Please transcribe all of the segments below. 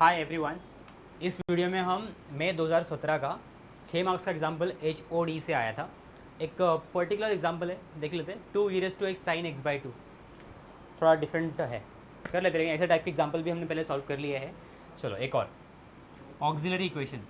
Hi everyone. इस video में हम मई 2017 का 6 मार्क्स का एग्जाम्पल HOD से आया था। एक पर्टिकुलर एग्जाम्पल है, देख लेते हैं। 2e⁻x sin x by 2 थोड़ा डिफरेंट है, कर लेते हैं। ऐसे टाइप के एग्जाम्पल भी हमने पहले सॉल्व कर लिए हैं। चलो एक और ऑक्सिलरी इक्वेशन।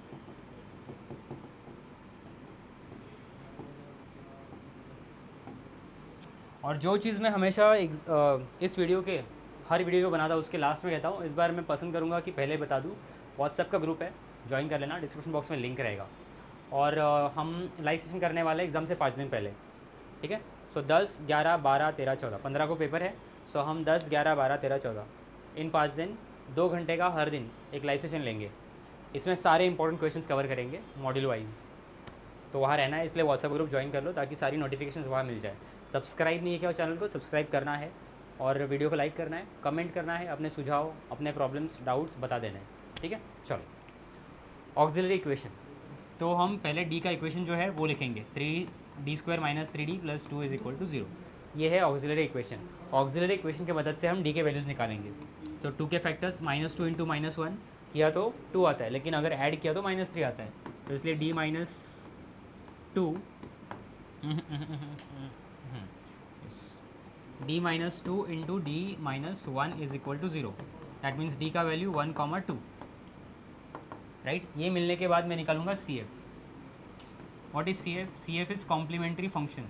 और जो चीज़ मैं हमेशा इस वीडियो के हर वीडियो को बनाता हूँ उसके लास्ट में कहता हूँ, इस बार मैं पसंद करूँगा कि पहले बता दूँ। व्हाट्सएप का ग्रुप है, ज्वाइन कर लेना, डिस्क्रिप्शन बॉक्स में लिंक रहेगा। और हम लाइव सेशन करने वाले हैं एग्ज़ाम से 5 दिन पहले, ठीक है। सो 10, 11, 12, 13, 14, 15 को पेपर है। सो हम 10, 11, 12, 13, 14 इन 5 दिन 2 घंटे का हर दिन एक लाइव सेशन लेंगे। इसमें सारे इंपॉर्टेंट क्वेश्चंस कवर करेंगे मॉड्यूल वाइज। तो वहाँ रहना है, इसलिए व्हाट्सएप ग्रुप ज्वाइन कर लो ताकि सारी नोटिफिकेशंस वहाँ मिल जाए। सब्सक्राइब नहीं किया चैनल को, सब्सक्राइब करना है और वीडियो को लाइक करना है, कमेंट करना है, अपने सुझाव, अपने प्रॉब्लम्स, डाउट्स बता देना है, ठीक है। चलो ऑक्सिलरी इक्वेशन। तो हम पहले डी का इक्वेशन जो है वो लिखेंगे, 3d² - 3d + 2 = 0। ये है ऑक्सिलरी इक्वेशन। ऑक्सिलरी इक्वेशन की मदद से हम डी के वैल्यूज़ निकालेंगे। तो 2 के फैक्टर्स -2 × -1 किया तो 2 आता है, लेकिन अगर ऐड किया तो -3 आता है। तो इसलिए d - 2 d - 2 × d - 1 = 0। That means d का वैल्यू 1, 2, राइट। ये मिलने के बाद मैं निकालूंगा CF। What is CF? CF is complementary function.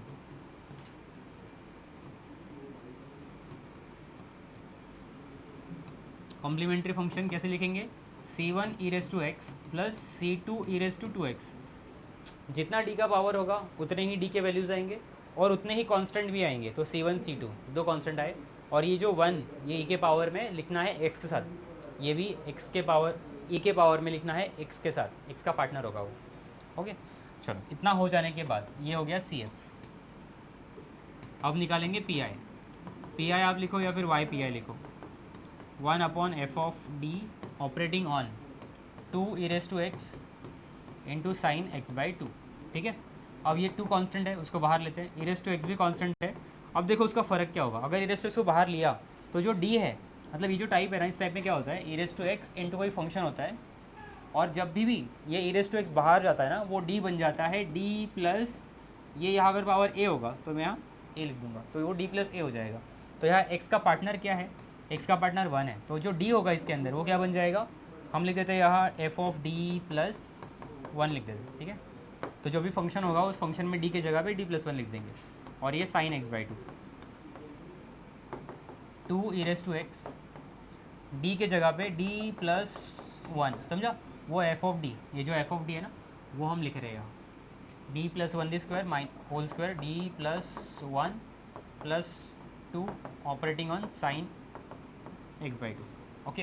Complementary function कैसे लिखेंगे? C1e⁻x + C2e⁻2x। जितना d का पावर होगा उतने ही d के वैल्यूज आएंगे और उतने ही कांस्टेंट भी आएंगे। तो C1, C2 दो कांस्टेंट आए, और ये जो 1 ये e के पावर में लिखना है x के साथ, ये भी x के पावर e के पावर में लिखना है x के साथ, x का पार्टनर होगा वो। ओके, चलो इतना हो जाने के बाद ये हो गया CF। अब निकालेंगे PI आप लिखो या फिर YPI लिखो। 1/f(d) operating on 2e⁻x × sin x by 2, ठीक है। अब ये 2 कांस्टेंट है, उसको बाहर लेते हैं। e⁻x भी कांस्टेंट है। अब देखो उसका फ़र्क क्या होगा। अगर e⁻x को बाहर लिया तो जो d है, मतलब ये जो टाइप है ना, इस टाइप में क्या होता है, e⁻x × कोई फंक्शन होता है, और जब भी ये e⁻x बाहर जाता है ना, वो d बन जाता है d प्लस, ये यहाँ अगर पावर a होगा तो मैं यहाँ a लिख दूंगा, तो वो d प्लस a हो जाएगा। तो यहाँ x का पार्टनर क्या है? x का पार्टनर 1 है, तो जो d होगा इसके अंदर वो क्या बन जाएगा? हम लिख देते हैं यहाँ f(d + 1) लिख देते, ठीक है। तो जो भी फंक्शन होगा उस फंक्शन में d की जगह पे d + 1 लिख देंगे, और ये sin x by 2। 2e⁻x d के जगह पे d + 1, समझा? वो f(d), ये जो f(d) है ना, वो हम लिख रहे हैं यहाँ d + 1² whole square d + 1 + 2 operating on sin x by 2। Okay,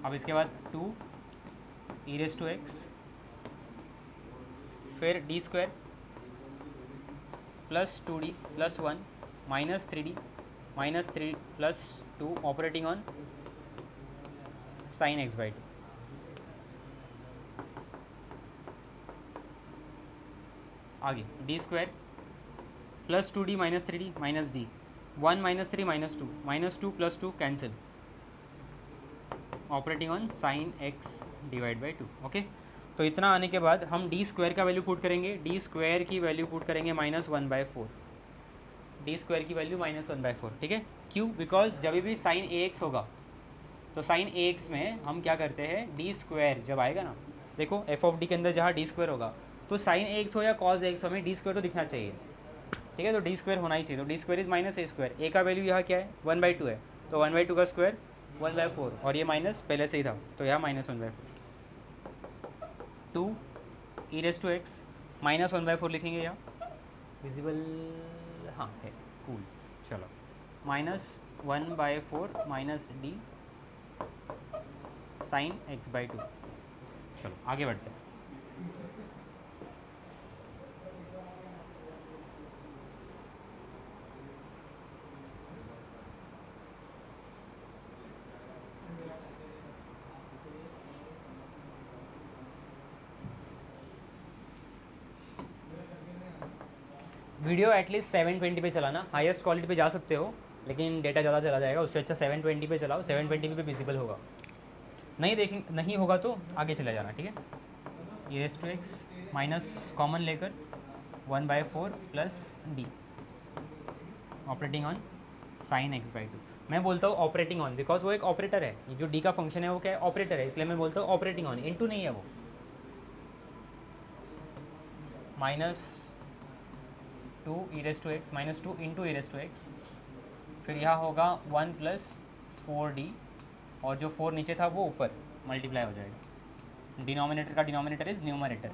अब इसके बाद 2e⁻x फिर d² + 2d + 1 -3d -3 + 2 operating on sin x by 2। आगे d² + 2d - 3d -d 1 -3 -2 -2 + 2 cancel, operating on sin x divide by 2। Okay, तो इतना आने के बाद हम d² का वैल्यू पुट करेंगे। d² की वैल्यू पुट करेंगे -1/4, d² की वैल्यू -1/4, ठीक है। क्यों? बिकॉज जब भी sin ax होगा तो sin ax में हम क्या करते हैं, d² जब आएगा ना, देखो f(d) के अंदर जहाँ d² होगा तो sin ax हो या cos ax हो, हमें d² तो दिखना चाहिए, ठीक है। तो d² होना ही चाहिए। तो d² इज -a²। a का वैल्यू यहाँ क्या है, 1/2 है, तो 1/2 का स्क्वायर 1/4, और ये माइनस पहले से ही था तो यहाँ -1/4। 2e⁻x -1/4 लिखेंगे यहाँ, विजिबल, हाँ है, कूल। चलो -1/4 -d sin x by 2। चलो आगे बढ़ते हैं। वीडियो एटलीस्ट 720 पे चलाना, हाईएस्ट क्वालिटी पे जा सकते हो लेकिन डेटा ज़्यादा चला जाएगा, उससे अच्छा 720 पे चलाओ, 720 पे विजिबल होगा। नहीं देखेंगे, नहीं होगा तो आगे चले जाना, ठीक है। E raise to x minus common लेकर 1/4 plus D operating on sine x by two. मैं बोलता हूँ ऑपरेटिंग ऑन बिकॉज वो एक ऑपरेटर है, ये जो डी का फंक्शन है वो क्या है, ऑपरेटर है, इसलिए मैं बोलता हूँ ऑपरेटिंग ऑन, इनटू नहीं है वो। -2 e raise to x -2 into e raise to x, फिर यहाँ होगा 1 + 4d, और जो 4 नीचे था वो ऊपर मल्टीप्लाई हो जाएगा। डिनोमिनेटर का डिनोमिनेटर इज न्यूमरेटर।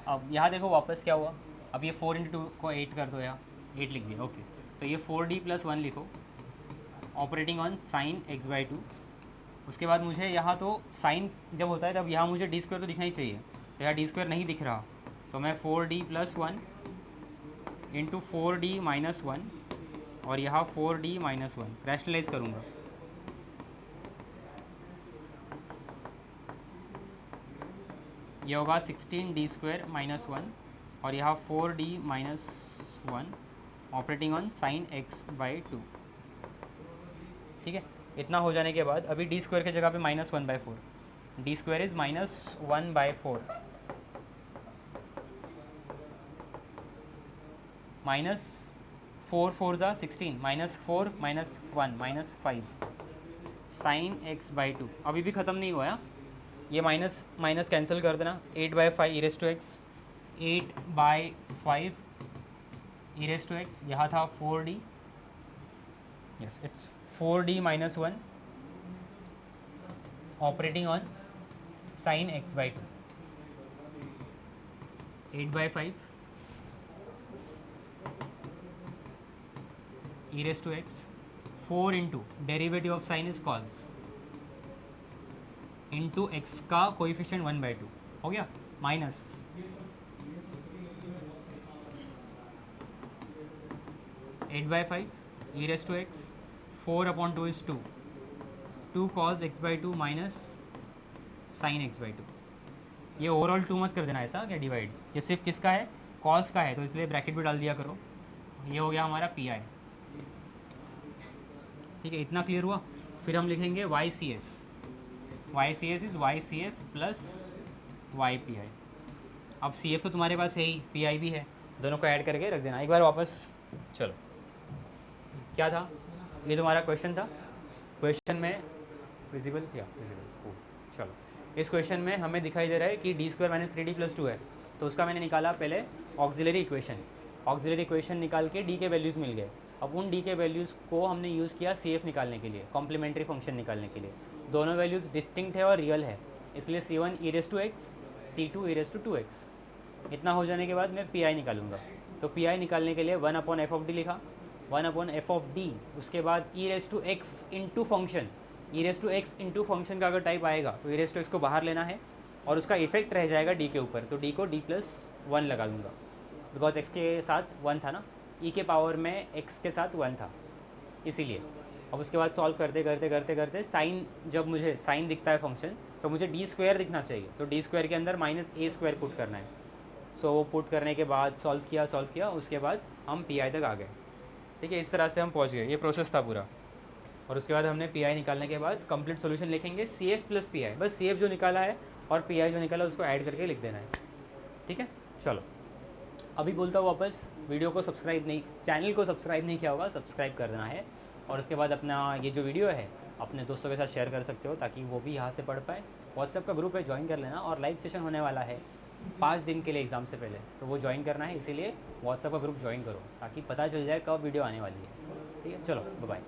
अब यहाँ देखो वापस क्या हुआ, अब ये 4 × 2 को 8 कर दो, या 8 लिख दिया, ओके। तो ये 4d + 1 लिखो operating on sine x by two. उसके बाद मुझे यहाँ तो साइन जब होता है तब यहाँ मुझे डी स्क्वायर तो दिखना ही चाहिए, तो यहाँ डी स्क्वायर नहीं दिख रहा, तो मैं 4d + 1 इंटू 4d - 1 और यहाँ 4d - 1 रैशनलाइज करूँगा। ये होगा 16d² - 1 और यहाँ 4d - 1 operating on sine x by two, ठीक है। इतना हो जाने के बाद अभी डी स्क्वायर की जगह पे -1/4, डी स्क्वायर इज -1/4 -4 4 ज़ा 16 -4 -1 -5 साइन x बाई टू। अभी भी ख़त्म नहीं हुआ है, ये माइनस माइनस कैंसिल कर देना। 8/5 e raise to x, 8/5 e raise to x, यहाँ था 4d, yes it's 4d - 1 operating on sine x by two. 8/5 e raise to x, 4 into derivative of sine is cos into x का coefficient 1/2 हो गया, minus 8/5 e raise to x, 4/2 is 2 cos x by two minus sine x by two. ये overall 2 मत कर देना ऐसा क्या divide, ये सिर्फ किसका है, कॉस का है, तो इसलिए ब्रैकेट भी डाल दिया करो। ये हो गया हमारा पी आई, ठीक है। इतना क्लियर हुआ। फिर हम लिखेंगे Y C S, Y C S is Y C F plus Y P I. अब सी एफ तो तुम्हारे पास है ही, पी आई भी है, दोनों को ऐड करके रख देना। एक बार वापस चलो, क्या था ये तुम्हारा क्वेश्चन था, क्वेश्चन में विजिबल या विजिबल, चलो इस क्वेश्चन में हमें दिखाई दे रहा है कि d² - 3d + 2 है, तो उसका मैंने निकाला पहले ऑक्सिलरी इक्वेशन। ऑक्सिलरी इक्वेशन निकाल के d के वैल्यूज़ मिल गए। अब उन d के वैल्यूज़ को हमने यूज़ किया CF निकालने के लिए, कॉम्प्लीमेंट्री फंक्शन निकालने के लिए। दोनों वैल्यूज़ डिस्टिंक्ट है और रियल है, इसलिए C1 e raise to x, C2 e raise to 2x। इतना हो जाने के बाद मैं पी आई निकालूंगा, तो पी आई निकालने के लिए 1/f(d) लिखा, 1/f(d), उसके बाद e raise to x into function, e raise to x into function का अगर टाइप आएगा तो ई रेस टू एक्स को बाहर लेना है और उसका इफेक्ट रह जाएगा डी के ऊपर, तो डी को d+1 लगा दूंगा बिकॉज एक्स के साथ 1 था ना, ई के पावर में एक्स के साथ 1 था इसीलिए। अब उसके बाद सॉल्व करते करते करते करते साइन, जब मुझे साइन दिखता है फंक्शन तो मुझे d² दिखना चाहिए, तो d² के अंदर -a² पुट करना है। सो वो पुट करने के बाद सॉल्व किया, उसके बाद हम पी आई तक आ गए, ठीक है। इस तरह से हम पहुंच गए, ये प्रोसेस था पूरा। और उसके बाद हमने पी आई निकालने के बाद कंप्लीट सॉल्यूशन लिखेंगे CF प्लस पी आई, बस CF जो निकाला है और पी आई जो निकाला उसको ऐड करके लिख देना है, ठीक है। चलो अभी बोलता हूँ वापस, वीडियो को सब्सक्राइब नहीं, चैनल को सब्सक्राइब नहीं किया होगा, सब्सक्राइब कर देना है। और उसके बाद अपना ये जो वीडियो है अपने दोस्तों के साथ शेयर कर सकते हो ताकि वो भी यहाँ से पढ़ पाए। व्हाट्सएप का ग्रुप है, ज्वाइन कर लेना। और लाइव सेशन होने वाला है 5 दिन के लिए एग्ज़ाम से पहले, तो वो ज्वाइन करना है, इसीलिए व्हाट्सएप का ग्रुप ज्वाइन करो ताकि पता चल जाए कब वीडियो आने वाली है, ठीक है। चलो बाय बाय।